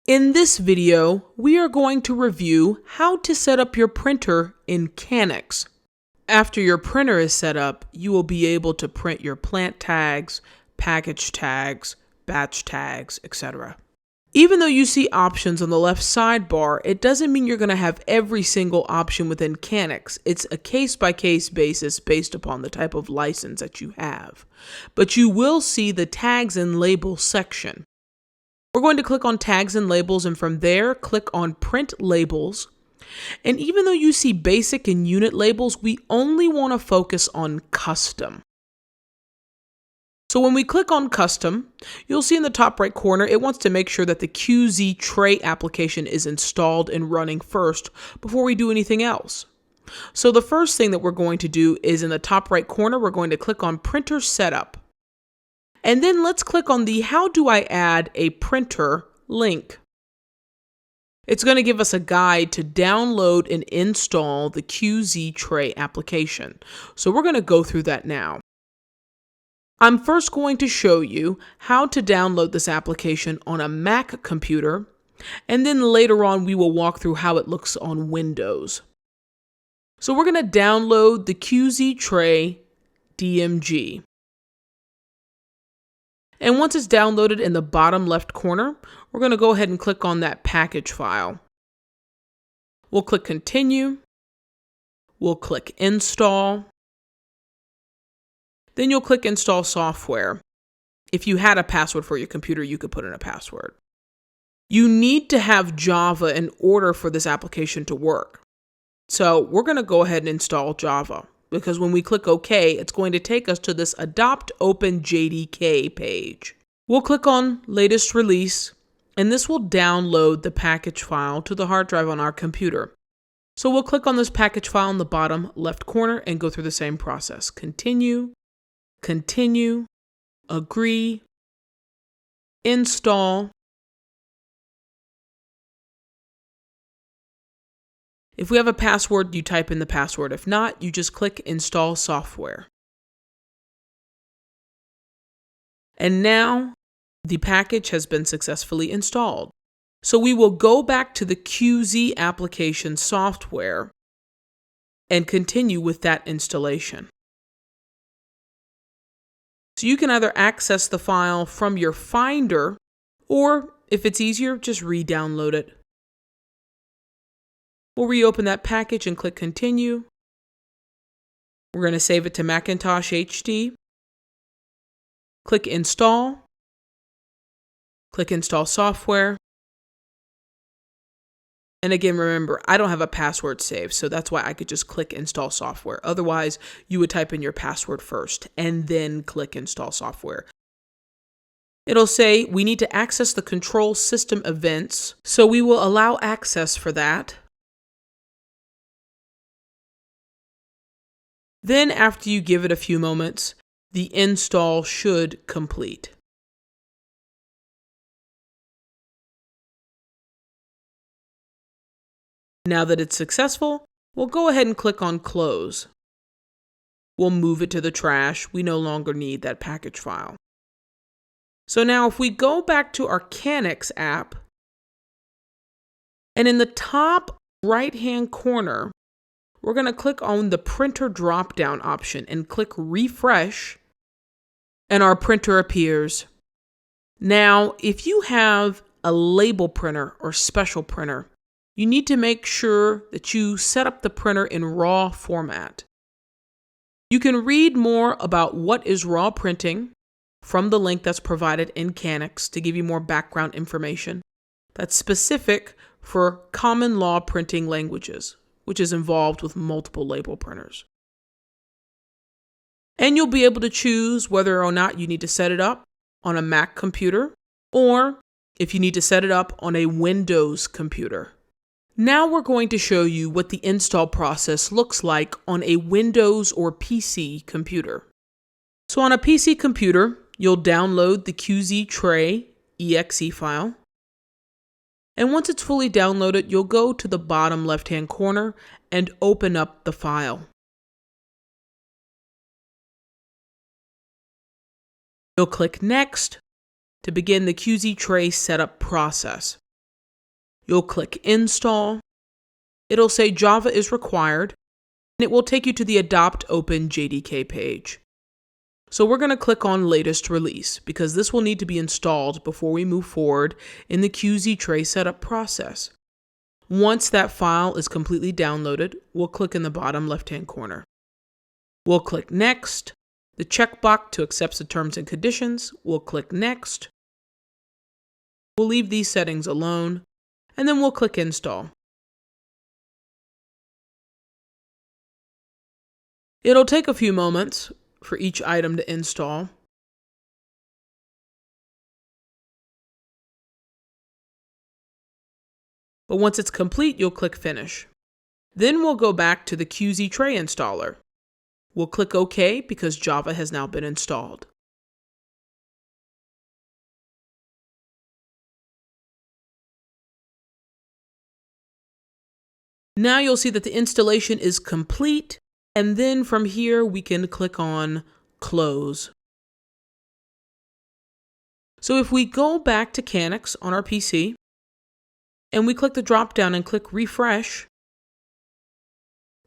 In this video, we are going to review how to set up your printer in Canix. After your printer is set up, you will be able to print your plant tags, package tags, batch tags, etc. Even though you see options on the left sidebar, it doesn't mean you're going to have every single option within Canix. It's a case-by-case basis based upon the type of license that you have. But you will see the tags and labels section. We're going to click on tags and labels, and from there, click on print labels. And even though you see basic and unit labels, we only want to focus on custom. So when we click on custom, you'll see in the top right corner, it wants to make sure that the QZ tray application is installed and running first before we do anything else. So the first thing that we're going to do is in the top right corner, we're going to click on printer setup. And then let's click on the how do I add a printer link. It's going to give us a guide to download and install the QZ tray application. So we're going to go through that now. I'm first going to show you how to download this application on a Mac computer, and then later on we will walk through how it looks on Windows. So we're going to download the QZ tray DMG. And once it's downloaded in the bottom left corner, we're going to go ahead and click on that package file. We'll click continue. We'll click install. Then you'll click install software. If you had a password for your computer, you could put in a password. You need to have Java in order for this application to work. So we're going to go ahead and install Java, because when we click OK, it's going to take us to this Adopt Open JDK page. We'll click on Latest Release, and this will download the package file to the hard drive on our computer. So we'll click on this package file in the bottom left corner and go through the same process. Continue, continue, agree, install. If we have a password, you type in the password. If not, you just click Install Software. And now the package has been successfully installed. So we will go back to the QZ application software and continue with that installation. So you can either access the file from your Finder, or if it's easier, just re-download it. We'll reopen that package and click Continue. We're going to save it to Macintosh HD. Click Install. Click Install Software. And again, remember, I don't have a password saved, so that's why I could just click Install Software. Otherwise, you would type in your password first and then click Install Software. It'll say we need to access the control system events, so we will allow access for that. Then after you give it a few moments, the install should complete. Now that it's successful, we'll go ahead and click on Close. We'll move it to the trash. We no longer need that package file. So now if we go back to our Canix app, and in the top right-hand corner, we're going to click on the printer drop-down option and click refresh, and our printer appears. Now, if you have a label printer or special printer, you need to make sure that you set up the printer in RAW format. You can read more about what is RAW printing from the link that's provided in Canix to give you more background information that's specific for common law printing languages, which is involved with multiple label printers. And you'll be able to choose whether or not you need to set it up on a Mac computer, or if you need to set it up on a Windows computer. Now we're going to show you what the install process looks like on a Windows or PC computer. So on a PC computer, you'll download the QZ tray exe file. And once it's fully downloaded, you'll go to the bottom left-hand corner and open up the file. You'll click Next to begin the QZ tray setup process. You'll click Install. It'll say Java is required, and it will take you to the Adopt Open JDK page. So we're going to click on Latest Release because this will need to be installed before we move forward in the QZ tray setup process. Once that file is completely downloaded, we'll click in the bottom left-hand corner. We'll click Next. The checkbox to accept the terms and conditions, we'll click Next. We'll leave these settings alone, and then we'll click Install. It'll take a few moments for each item to install. But once it's complete, you'll click Finish. Then we'll go back to the QZ Tray installer. We'll click OK because Java has now been installed. Now you'll see that the installation is complete, and then from here we can click on Close. So if we go back to Canix on our PC, and we click the drop down and click Refresh,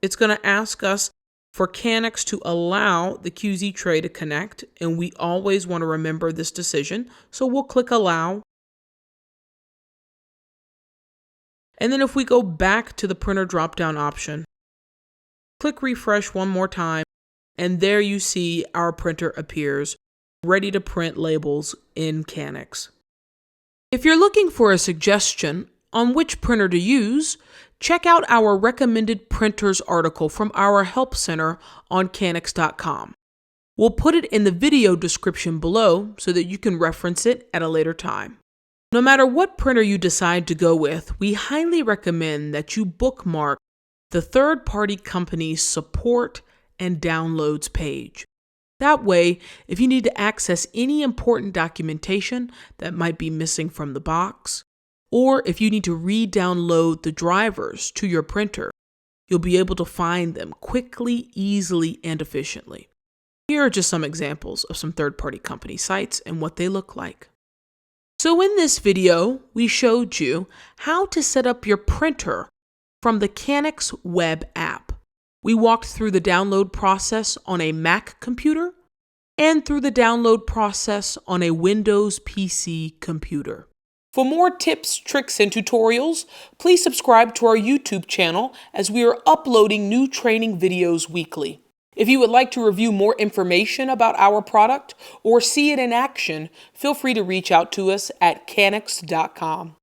it's going to ask us for Canix to allow the QZ tray to connect, and we always want to remember this decision, so we'll click Allow. And then if we go back to the printer drop-down option, click Refresh one more time, and there you see our printer appears, ready to print labels in Canix. If you're looking for a suggestion on which printer to use, check out our recommended printers article from our help center on Canix.com. We'll put it in the video description below so that you can reference it at a later time. No matter what printer you decide to go with, we highly recommend that you bookmark the third-party company's support and downloads page. That way, if you need to access any important documentation that might be missing from the box, or if you need to re-download the drivers to your printer, you'll be able to find them quickly, easily, and efficiently. Here are just some examples of some third-party company sites and what they look like. So in this video, we showed you how to set up your printer from the Canix web app. We walked through the download process on a Mac computer and through the download process on a Windows PC computer. For more tips, tricks, and tutorials, please subscribe to our YouTube channel as we are uploading new training videos weekly. If you would like to review more information about our product or see it in action, feel free to reach out to us at Canix.com.